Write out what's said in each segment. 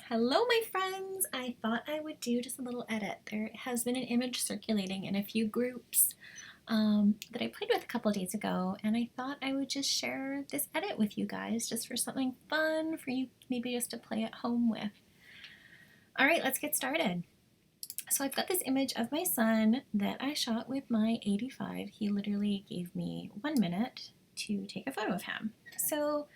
Hello, my friends! I thought I would do just a little edit. There has been an image circulating in a few groups that I played with a couple days ago, and I thought I would just share this edit with you guys just for something fun for you maybe just to play at home with. All right, let's get started. So I've got this image of my son that I shot with my 85. He literally gave me 1 minute to take a photo of him. So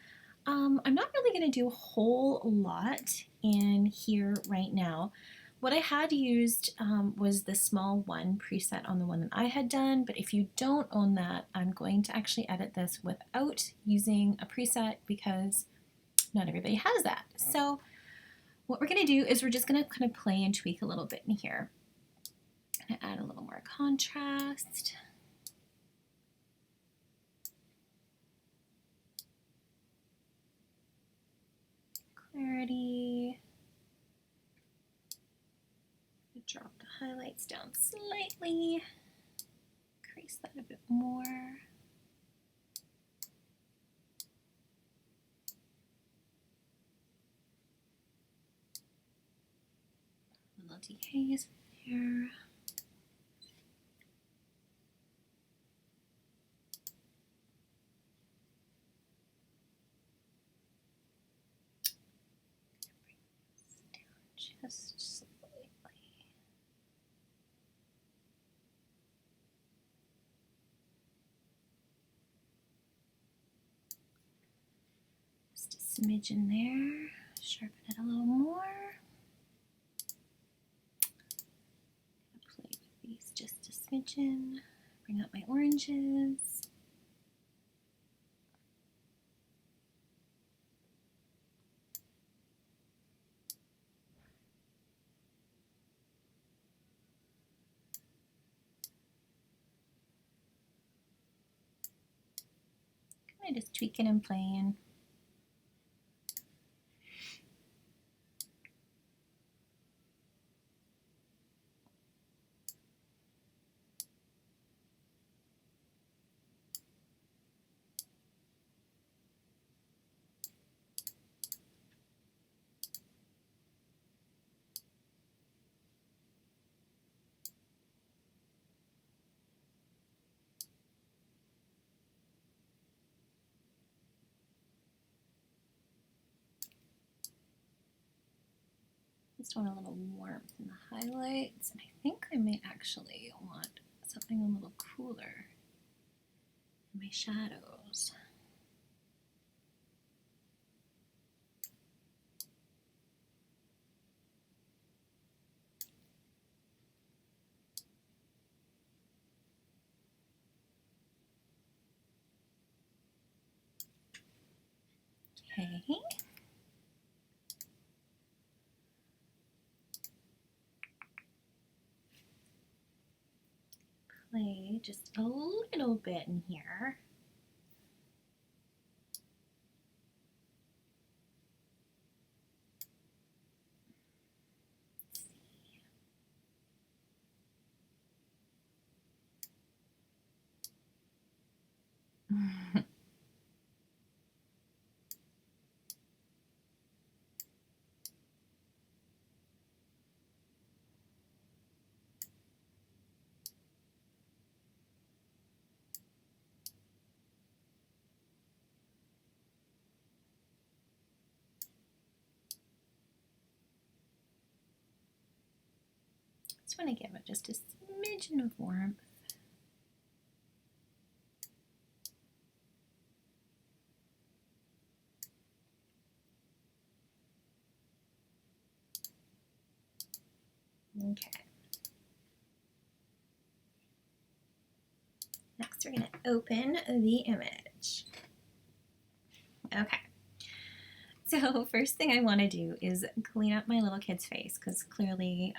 I'm not really going to do a whole lot in here right now. What I had used was the small one preset on the one that I had done, but if you don't own that, I'm going to actually edit this without using a preset because not everybody has that. So what we're going to do is we're just going to kind of play and tweak a little bit in here. I'm going to add a little more contrast. Clarity. Drop the highlights down slightly, increase that a bit more. A little dehaze there. Bring this down just slightly. Just a smidge in there, sharpen it a little more. Play with these just a smidgen, bring out my oranges. Kind of just tweaking and playing. Just want a little warmth in the highlights, and I think I may actually want something a little cooler in my shadows. Okay. Play just a little bit in here. Just want to give it just a smidgen of warmth. Okay. Next, we're going to open the image. Okay. So first thing I want to do is clean up my little kid's face because clearly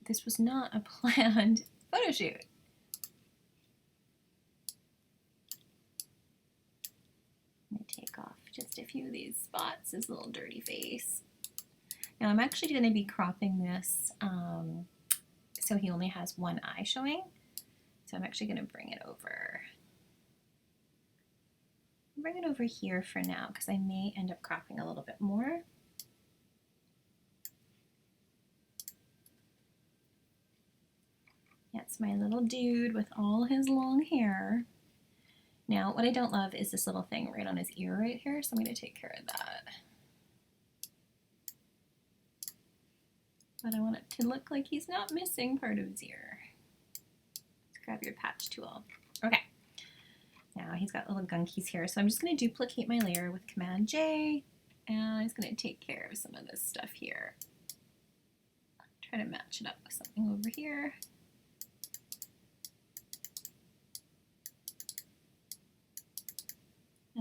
this was not a planned photo shoot. I'm going to take off just a few of these spots, his little dirty face. Now I'm actually going to be cropping this so he only has one eye showing. So I'm actually going to bring it over. Bring it over here for now because I may end up cropping a little bit more. That's my little dude with all his long hair. Now, what I don't love is this little thing right on his ear right here, so I'm going to take care of that. But I want it to look like he's not missing part of his ear. Let's grab your patch tool. Okay. Now he's got little gunkies here, so I'm just going to duplicate my layer with Command J, and I'm just going to take care of some of this stuff here. Try to match it up with something over here.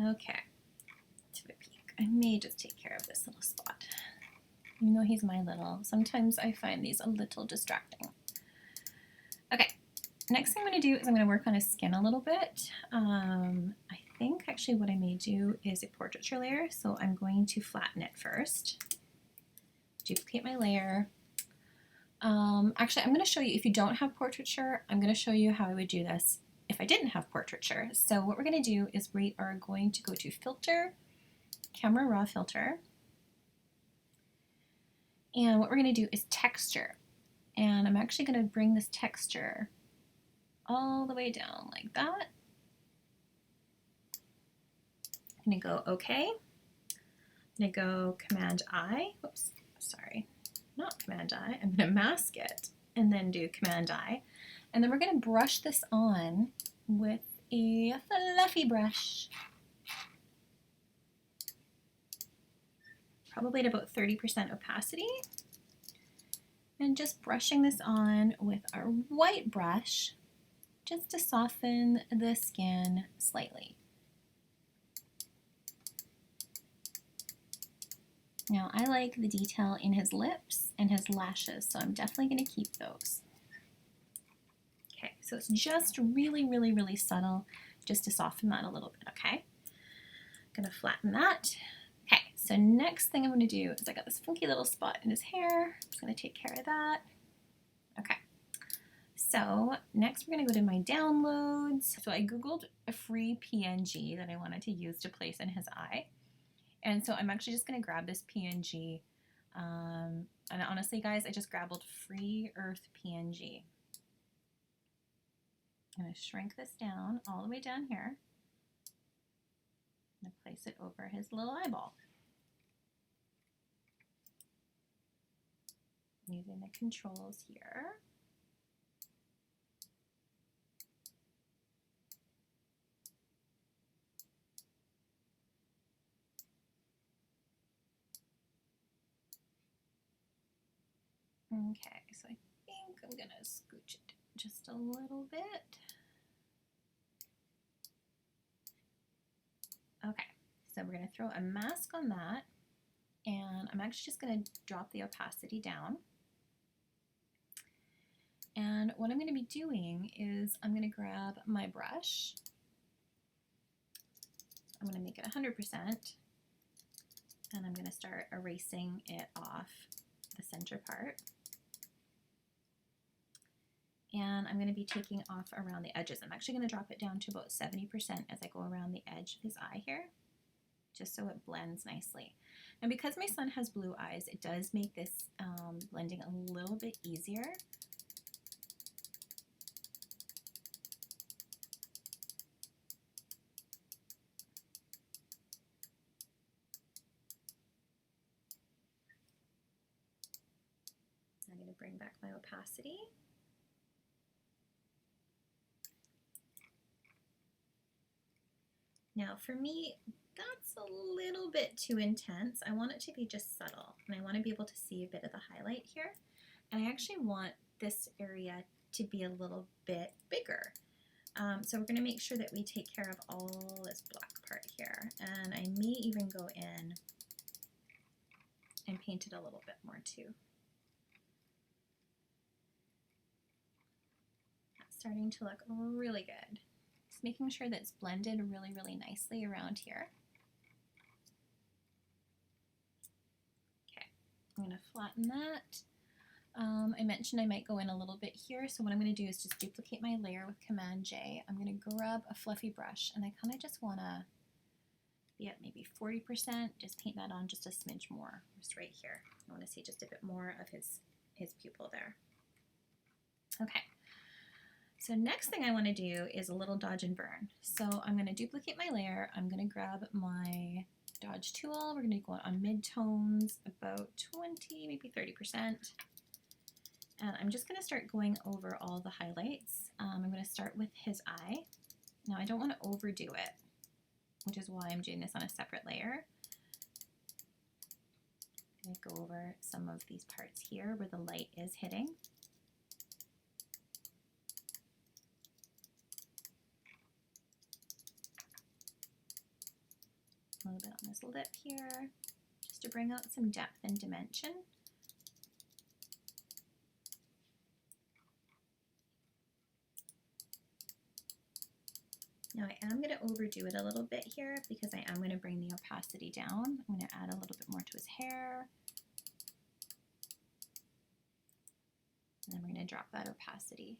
Okay, to the peak. I may just take care of this little spot. Even though he's my little, sometimes I find these a little distracting. Okay, next thing I'm going to do is I'm going to work on his skin a little bit. I think actually what I may do is a portraiture layer, so I'm going to flatten it first. Duplicate my layer. Actually, I'm going to show you, if you don't have portraiture, I'm going to show you how I would do this if I didn't have portraiture. So what we're going to do is we are going to go to Filter, Camera Raw Filter, and what we're going to do is Texture. And I'm actually going to bring this texture all the way down like that. I'm going to go OK. I'm going to go Command I. Whoops, sorry, not Command I. I'm going to mask it and then do Command I. And then we're going to brush this on with a fluffy brush. Probably at about 30% opacity. And just brushing this on with our white brush just to soften the skin slightly. Now I like the detail in his lips and his lashes, so I'm definitely going to keep those. Okay, so it's just really, really, really subtle just to soften that a little bit, okay? I'm going to flatten that. Okay, so next thing I'm going to do is I got this funky little spot in his hair. I'm just going to take care of that. Okay, so next we're going to go to my downloads. So I Googled a free PNG that I wanted to use to place in his eye. And so I'm actually just going to grab this PNG. And honestly, guys, I just grabbed Free Earth PNG. I'm going to shrink this down all the way down here. I'm going to place it over his little eyeball. Using the controls here. Okay, so I think I'm going to scooch it just a little bit. Okay, so we're going to throw a mask on that, and I'm actually just going to drop the opacity down. And what I'm going to be doing is I'm going to grab my brush. I'm going to make it 100%, and I'm going to start erasing it off the center part. And I'm going to be taking off around the edges. I'm actually going to drop it down to about 70% as I go around the edge of his eye here, just so it blends nicely. And because my son has blue eyes, it does make this blending a little bit easier. I'm going to bring back my opacity. Now for me, that's a little bit too intense. I want it to be just subtle, and I want to be able to see a bit of the highlight here. And I actually want this area to be a little bit bigger. So we're going to make sure that we take care of all this black part here. And I may even go in and paint it a little bit more too. That's starting to look really good. Just making sure that it's blended really, really nicely around here. Okay, I'm going to flatten that. I mentioned I might go in a little bit here, so what I'm going to do is just duplicate my layer with Command J. I'm going to grab a fluffy brush, and I kind of just want to be at maybe 40%, just paint that on just a smidge more, just right here. I want to see just a bit more of his pupil there. Okay, So next thing I want to do is a little dodge and burn. So I'm going to duplicate my layer. I'm going to grab my dodge tool. We're going to go on mid-tones, about 20, maybe 30%. And I'm just going to start going over all the highlights. I'm going to start with his eye. Now I don't want to overdo it, which is why I'm doing this on a separate layer. I'm going to go over some of these parts here where the light is hitting. A little bit on this lip here, just to bring out some depth and dimension. Now I am going to overdo it a little bit here because I am going to bring the opacity down. I'm going to add a little bit more to his hair. And then we're going to drop that opacity.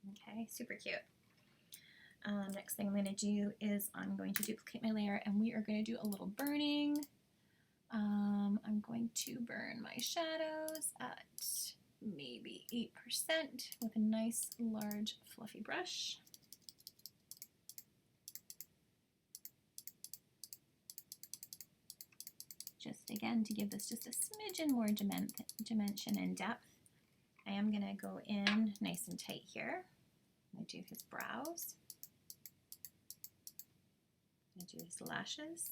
Okay, super cute. Next thing I'm going to do is I'm going to duplicate my layer and we are going to do a little burning. I'm going to burn my shadows at maybe 8% with a nice large fluffy brush. Just again to give this just a smidgen more dimension and depth. I am going to go in nice and tight here. I'm going to do his brows. I'm going to do his lashes.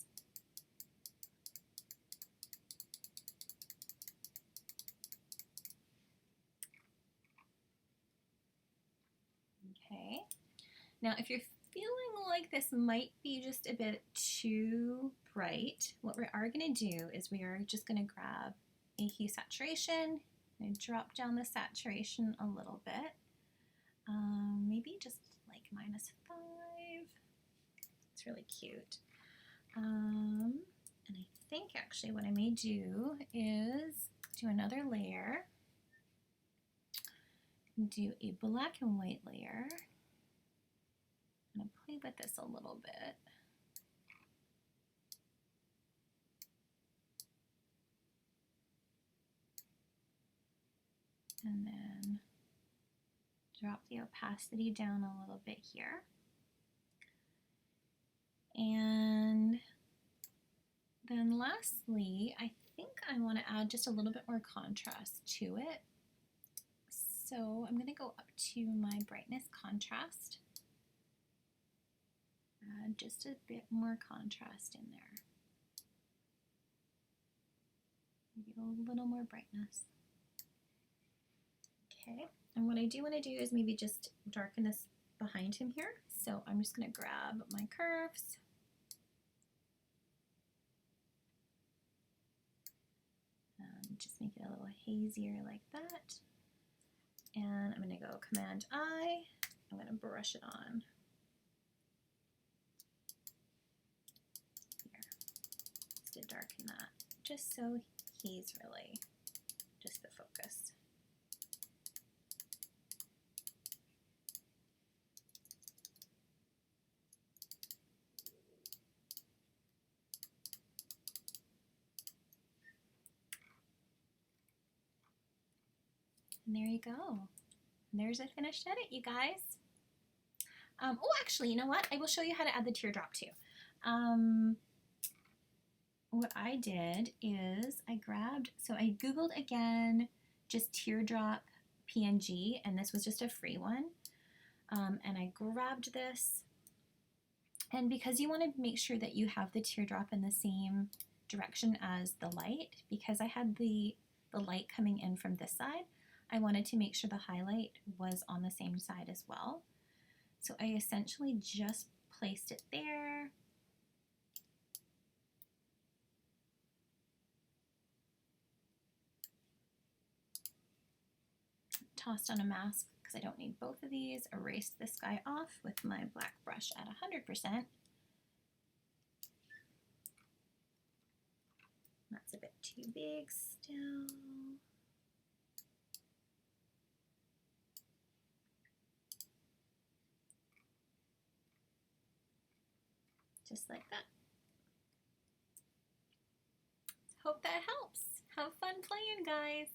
Okay. Now if you're feeling like this might be just a bit too bright, what we are going to do is we are just going to grab a hue saturation and drop down the saturation a little bit. Maybe just like -5. It's really cute. And I think actually what I may do is do another layer. Do a black and white layer. I'm going to play with this a little bit. And then drop the opacity down a little bit here. And then lastly, I think I want to add just a little bit more contrast to it. So I'm going to go up to my brightness contrast. Add just a bit more contrast in there. Maybe a little more brightness. Okay, and what I do want to do is maybe just darken this behind him here. So I'm just going to grab my curves. And just make it a little hazier like that. And I'm going to go Command I. I'm going to brush it on. Here, just to darken that, just so he's really just the focus. And there you go. There's a finished edit, you guys. Oh, actually, you know what? I will show you how to add the teardrop too. What I did is I Googled again just teardrop PNG, and this was just a free one. And I grabbed this, and because you want to make sure that you have the teardrop in the same direction as the light, because I had the light coming in from this side, I wanted to make sure the highlight was on the same side as well. So I essentially just placed it there. Tossed on a mask because I don't need both of these. Erased this guy off with my black brush at 100%. That's a bit too big still. Just like that. Hope that helps. Have fun playing, guys.